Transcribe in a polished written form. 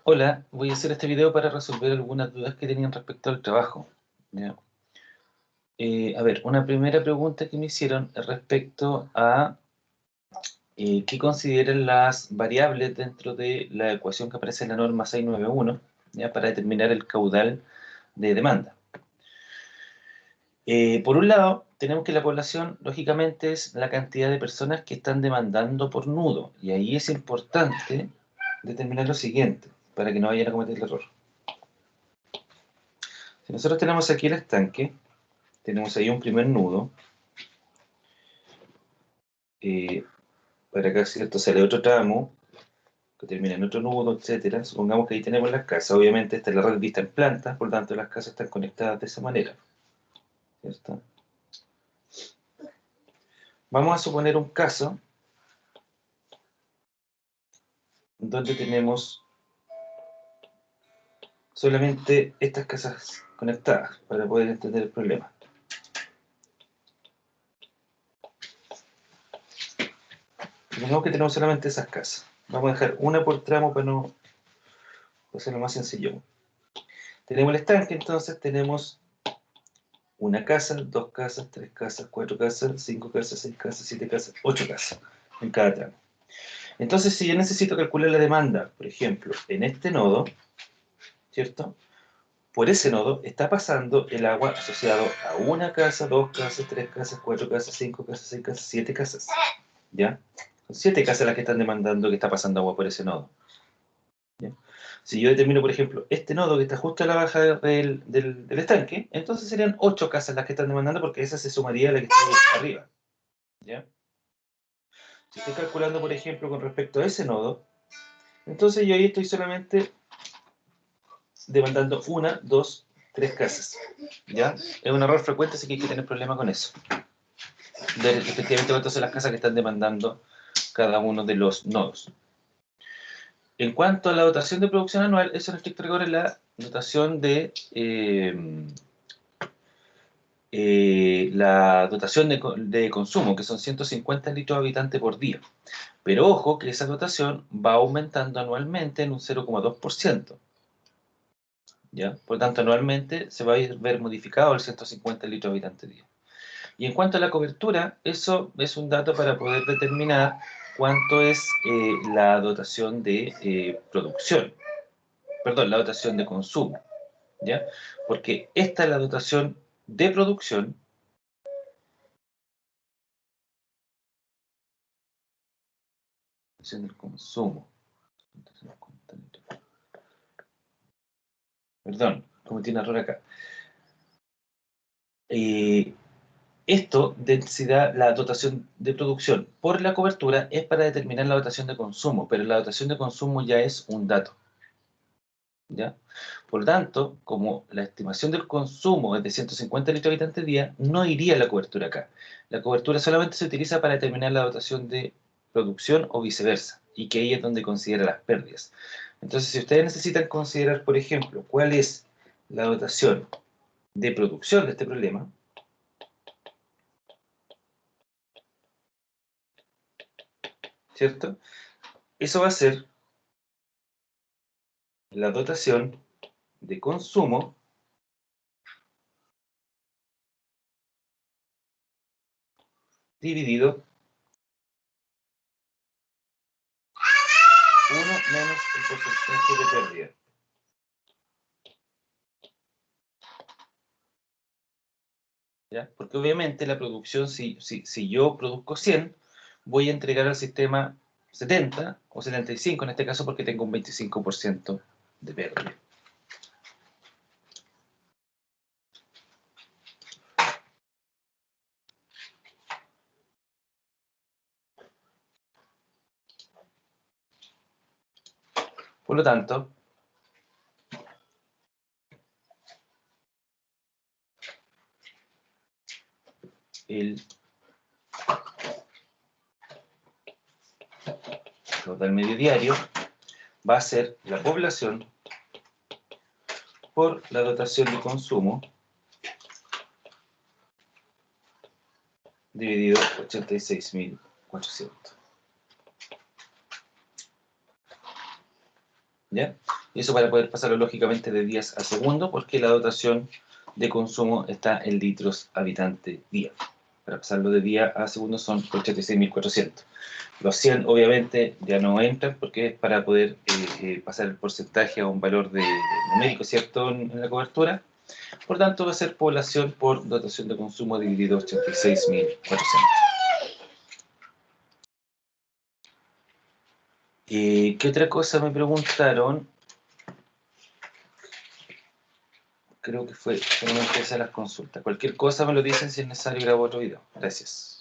Hola, voy a hacer este video para resolver algunas dudas que tenían respecto al trabajo. ¿Ya? A ver, una primera pregunta que me hicieron es respecto a qué consideran las variables dentro de la ecuación que aparece en la norma 691, ¿ya? Para determinar el caudal de demanda. Por un lado, tenemos que la población, lógicamente, es la cantidad de personas que están demandando por nudo. Y ahí es importante determinar lo siguiente, para que no vayan a cometer el error. Si nosotros tenemos aquí el estanque, tenemos ahí un primer nudo, para acá, ¿cierto? Sale otro tramo, que termina en otro nudo, etcétera. Supongamos que ahí tenemos las casas. Obviamente esta es la red vista en planta, por lo tanto las casas están conectadas de esa manera, ¿cierto? Vamos a suponer un caso donde tenemos solamente estas casas conectadas, para poder entender el problema. Supongamos que tenemos solamente esas casas. Vamos a dejar una por tramo para no hacerlo más sencillo. Tenemos el estanque, entonces tenemos una casa, dos casas, tres casas, cuatro casas, cinco casas, seis casas, siete casas, ocho casas en cada tramo. Entonces, si yo necesito calcular la demanda, por ejemplo, en este nodo, ¿cierto? Por ese nodo está pasando el agua asociado a una casa, dos casas, tres casas, cuatro casas, cinco casas, seis casas, siete casas. ¿Ya? Son siete casas las que están demandando que está pasando agua por ese nodo. ¿Ya? Si yo determino, por ejemplo, este nodo que está justo a la baja del estanque, entonces serían 8 casas las que están demandando porque esa se sumaría a la que está arriba. ¿Ya? Si estoy calculando, por ejemplo, con respecto a ese nodo, entonces yo ahí estoy solamente demandando una, dos, tres casas. ¿Ya? Es un error frecuente, así que hay que tener problema con eso. Efectivamente, cuántas son las casas que están demandando cada uno de los nodos. En cuanto a la dotación de producción anual, eso en estricto rigor es la dotación la dotación de consumo, que son 150 litros habitante por día. Pero ojo que esa dotación va aumentando anualmente en un 0,2%. ¿Ya? Por lo tanto, anualmente se va a ver modificado el 150 litros habitante día. Y en cuanto a la cobertura, eso es un dato para poder determinar cuánto es la dotación de producción. Perdón, la dotación de consumo. ¿Ya? Porque esta es la dotación de producción del consumo. Perdón, cometí un error acá. Esto, densidad, la dotación de producción por la cobertura es para determinar la dotación de consumo, pero la dotación de consumo ya es un dato. ¿Ya? Por lo tanto, como la estimación del consumo es de 150 litros habitante día, no iría la cobertura acá. La cobertura solamente se utiliza para determinar la dotación de producción o viceversa, y que ahí es donde considera las pérdidas. Entonces, si ustedes necesitan considerar, por ejemplo, cuál es la dotación de producción de este problema, ¿cierto? Eso va a ser la dotación de consumo dividido 1 menos el porcentaje de pérdida. ¿Ya? Porque obviamente la producción, si yo produzco 100, voy a entregar al sistema 70 o 75 en este caso porque tengo un 25% de pérdida. Por lo tanto, el total medio diario va a ser la población por la dotación de consumo dividido 86.400. ¿Ya? Y eso para poder pasarlo lógicamente de días a segundo, porque la dotación de consumo está en litros habitante día. Para pasarlo de día a segundo son 86.400. Los 100 obviamente ya no entran porque es para poder pasar el porcentaje a un valor numérico, ¿cierto?, en la cobertura. Por tanto, va a ser población por dotación de consumo dividido 86.400. ¿Qué otra cosa me preguntaron? Creo que fue solamente esas las consultas. Cualquier cosa me lo dicen, si es necesario grabo otro video. Gracias.